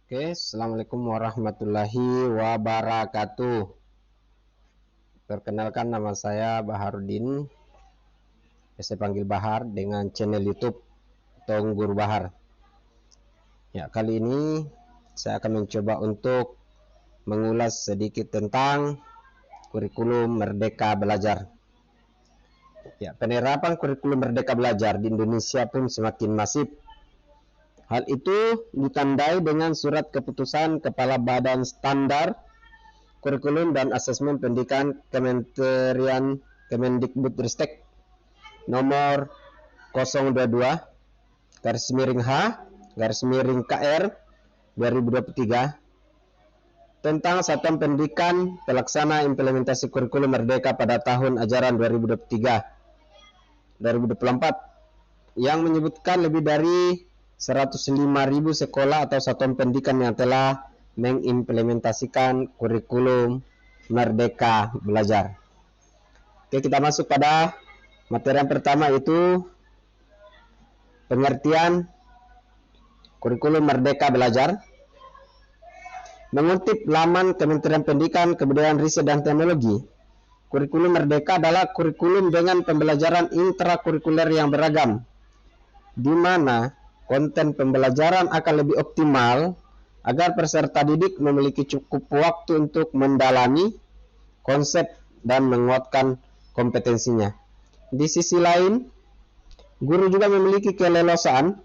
Oke, Assalamualaikum warahmatullahi wabarakatuh. Perkenalkan, nama saya Baharudin, biasa panggil Bahar, dengan channel YouTube Tong Guru Bahar. Ya, kali ini saya akan mencoba untuk mengulas sedikit tentang kurikulum Merdeka Belajar. Ya, penerapan kurikulum Merdeka Belajar di Indonesia pun semakin masif. Hal itu ditandai dengan surat keputusan Kepala Badan Standar Kurikulum dan Asesmen Pendidikan Kementerian Kemendikbudristek nomor 022/H/KR 2023 tentang Satuan Pendidikan Pelaksana Implementasi Kurikulum Merdeka pada tahun ajaran 2023-2024 yang menyebutkan lebih dari 105.000 sekolah atau satuan pendidikan yang telah mengimplementasikan kurikulum Merdeka Belajar. Oke, kita masuk pada materi yang pertama, yaitu pengertian kurikulum Merdeka Belajar. Mengutip laman Kementerian Pendidikan, Kebudayaan, Riset, dan Teknologi, kurikulum Merdeka adalah kurikulum dengan pembelajaran intrakurikuler yang beragam, di mana konten pembelajaran akan lebih optimal agar peserta didik memiliki cukup waktu untuk mendalami konsep dan menguatkan kompetensinya. Di sisi lain, guru juga memiliki keleluasaan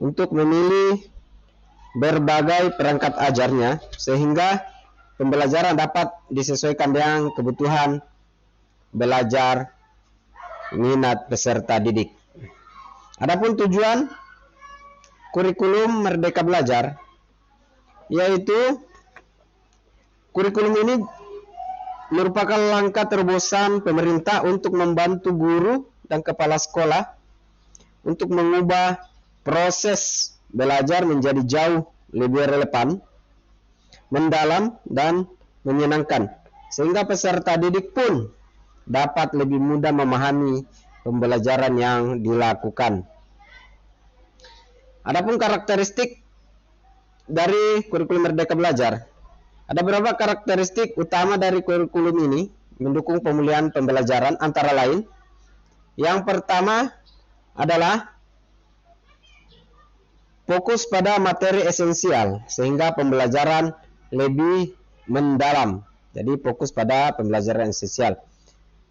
untuk memilih berbagai perangkat ajarnya sehingga pembelajaran dapat disesuaikan dengan kebutuhan belajar minat peserta didik. Adapun tujuan kurikulum Merdeka Belajar, yaitu kurikulum ini merupakan langkah terobosan pemerintah untuk membantu guru dan kepala sekolah untuk mengubah proses belajar menjadi jauh lebih relevan, mendalam, dan menyenangkan, sehingga peserta didik pun dapat lebih mudah memahami pembelajaran yang dilakukan. Adapun karakteristik dari kurikulum Merdeka Belajar, ada beberapa karakteristik utama dari kurikulum ini mendukung pemulihan pembelajaran, antara lain, yang pertama adalah fokus pada materi esensial sehingga pembelajaran lebih mendalam. Jadi fokus pada pembelajaran esensial.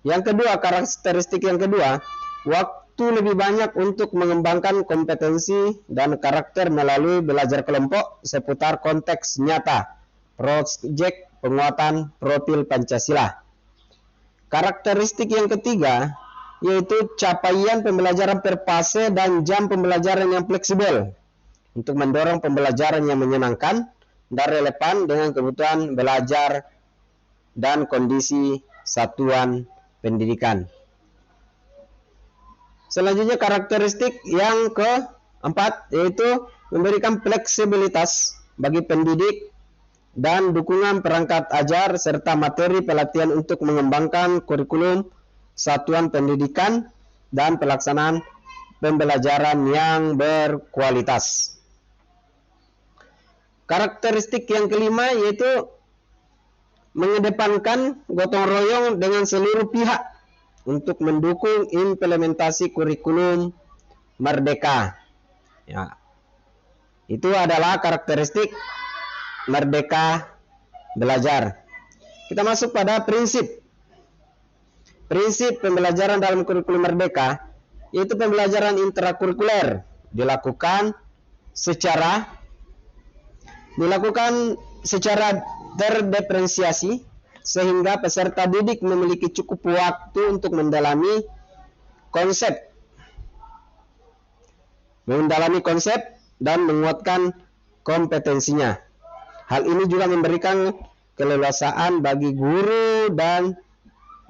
Yang kedua, karakteristik yang kedua, waktu lebih banyak untuk mengembangkan kompetensi dan karakter melalui belajar kelompok seputar konteks nyata, proyek penguatan profil Pancasila. Karakteristik yang ketiga yaitu capaian pembelajaran per fase dan jam pembelajaran yang fleksibel untuk mendorong pembelajaran yang menyenangkan dan relevan dengan kebutuhan belajar dan kondisi satuan pendidikan. Selanjutnya, karakteristik yang keempat yaitu memberikan fleksibilitas bagi pendidik dan dukungan perangkat ajar serta materi pelatihan untuk mengembangkan kurikulum satuan pendidikan dan pelaksanaan pembelajaran yang berkualitas. Karakteristik yang kelima yaitu mengedepankan gotong royong dengan seluruh pihak untuk mendukung implementasi kurikulum Merdeka. Ya, itu adalah karakteristik Merdeka Belajar. Kita masuk pada prinsip pembelajaran dalam kurikulum Merdeka, yaitu pembelajaran intrakurikuler dilakukan secara terdiferensiasi sehingga peserta didik memiliki cukup waktu untuk mendalami konsep dan menguatkan kompetensinya. Hal ini juga memberikan keleluasaan bagi guru dan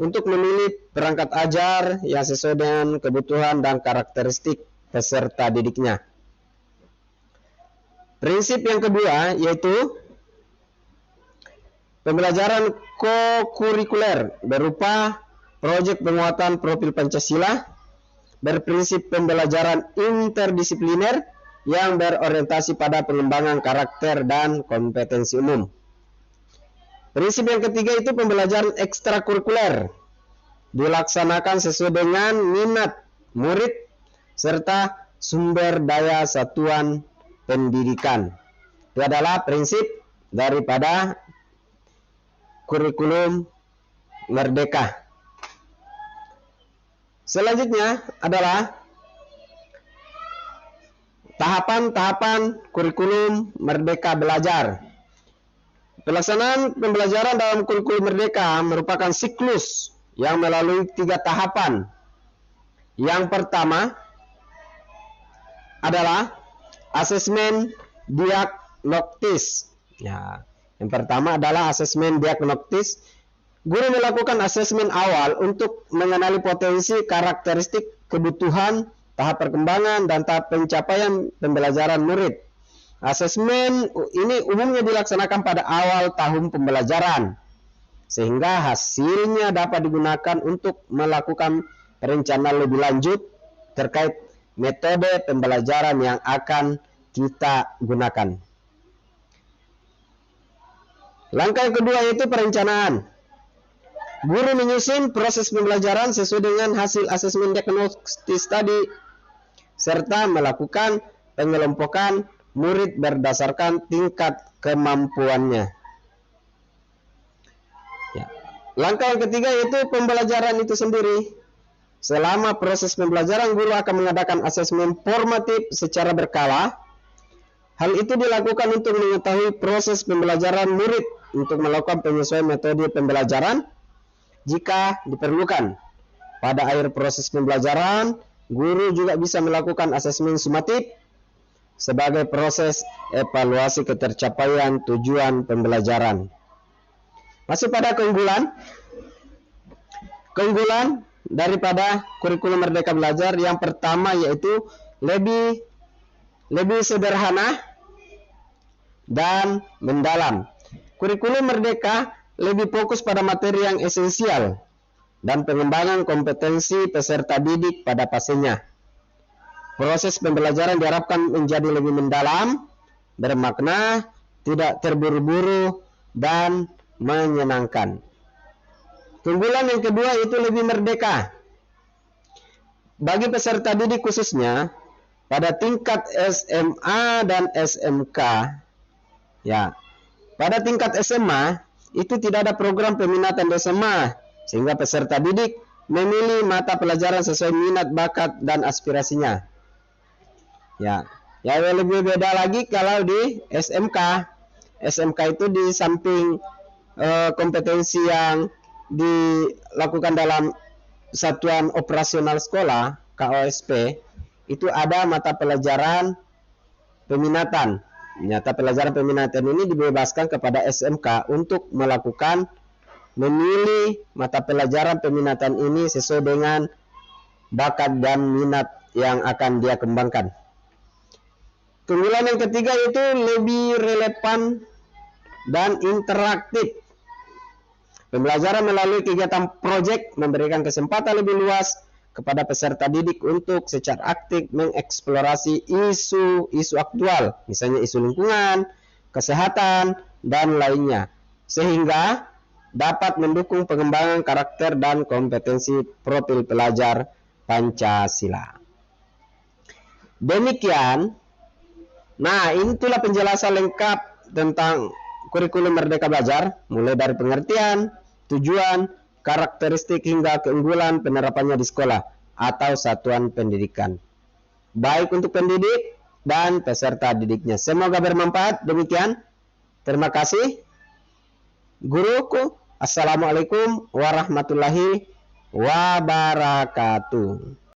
untuk memilih perangkat ajar yang sesuai dengan kebutuhan dan karakteristik peserta didiknya. Prinsip yang kedua yaitu pembelajaran kokurikuler berupa proyek penguatan profil Pancasila, berprinsip pembelajaran interdisipliner yang berorientasi pada pengembangan karakter dan kompetensi umum. Prinsip yang ketiga itu pembelajaran ekstrakurikuler, dilaksanakan sesuai dengan minat murid serta sumber daya satuan pendidikan. Itu adalah prinsip daripada kurikulum merdeka. Selanjutnya adalah tahapan-tahapan kurikulum merdeka belajar. Pelaksanaan pembelajaran dalam kurikulum merdeka merupakan siklus yang melalui 3 tahapan. Yang pertama adalah asesmen diagnostis. Ya, yang pertama adalah asesmen diagnostis. Guru melakukan asesmen awal untuk mengenali potensi, karakteristik, kebutuhan, tahap perkembangan, dan tahap pencapaian pembelajaran murid. Asesmen ini umumnya dilaksanakan pada awal tahun pembelajaran, sehingga hasilnya dapat digunakan untuk melakukan perencanaan lebih lanjut terkait metode pembelajaran yang akan kita gunakan. Langkah yang kedua yaitu perencanaan. Guru menyusun proses pembelajaran sesuai dengan hasil asesmen diagnostis tadi, serta melakukan pengelompokan murid berdasarkan tingkat kemampuannya. Ya. Langkah yang ketiga yaitu pembelajaran itu sendiri. Selama proses pembelajaran, guru akan mengadakan asesmen formatif secara berkala. Hal itu dilakukan untuk mengetahui proses pembelajaran murid untuk melakukan penyesuaian metode pembelajaran jika diperlukan. Pada akhir proses pembelajaran, guru juga bisa melakukan asesmen sumatif sebagai proses evaluasi ketercapaian tujuan pembelajaran. Masuk pada keunggulan. Keunggulan daripada kurikulum merdeka belajar yang pertama yaitu lebih sederhana dan mendalam. Kurikulum merdeka lebih fokus pada materi yang esensial dan pengembangan kompetensi peserta didik pada fasenya. Proses pembelajaran diharapkan menjadi lebih mendalam, bermakna, tidak terburu-buru, dan menyenangkan. Keunggulan yang kedua itu lebih merdeka. Bagi peserta didik khususnya pada tingkat SMA dan SMK, ya, pada tingkat SMA itu tidak ada program peminatan di SMA, sehingga peserta didik memilih mata pelajaran sesuai minat, bakat, dan aspirasinya. Ya, yang lebih beda lagi kalau di SMK. SMK itu di samping kompetensi yang dilakukan dalam satuan operasional sekolah KOSP, itu ada mata pelajaran peminatan. Mata pelajaran peminatan ini dibebaskan kepada SMK untuk melakukan memilih mata pelajaran peminatan ini sesuai dengan bakat dan minat yang akan dia kembangkan. Keunggulan yang ketiga itu lebih relevan dan interaktif. Pembelajaran melalui kegiatan proyek memberikan kesempatan lebih luas kepada peserta didik untuk secara aktif mengeksplorasi isu-isu aktual, misalnya isu lingkungan, kesehatan, dan lainnya, sehingga dapat mendukung pengembangan karakter dan kompetensi profil pelajar Pancasila. Demikian. Nah, itulah penjelasan lengkap tentang kurikulum Merdeka Belajar, mulai dari pengertian, tujuan, karakteristik hingga keunggulan penerapannya di sekolah atau satuan pendidikan, baik untuk pendidik dan peserta didiknya. Semoga bermanfaat. Demikian. Terima kasih. Guruku, Assalamualaikum warahmatullahi wabarakatuh.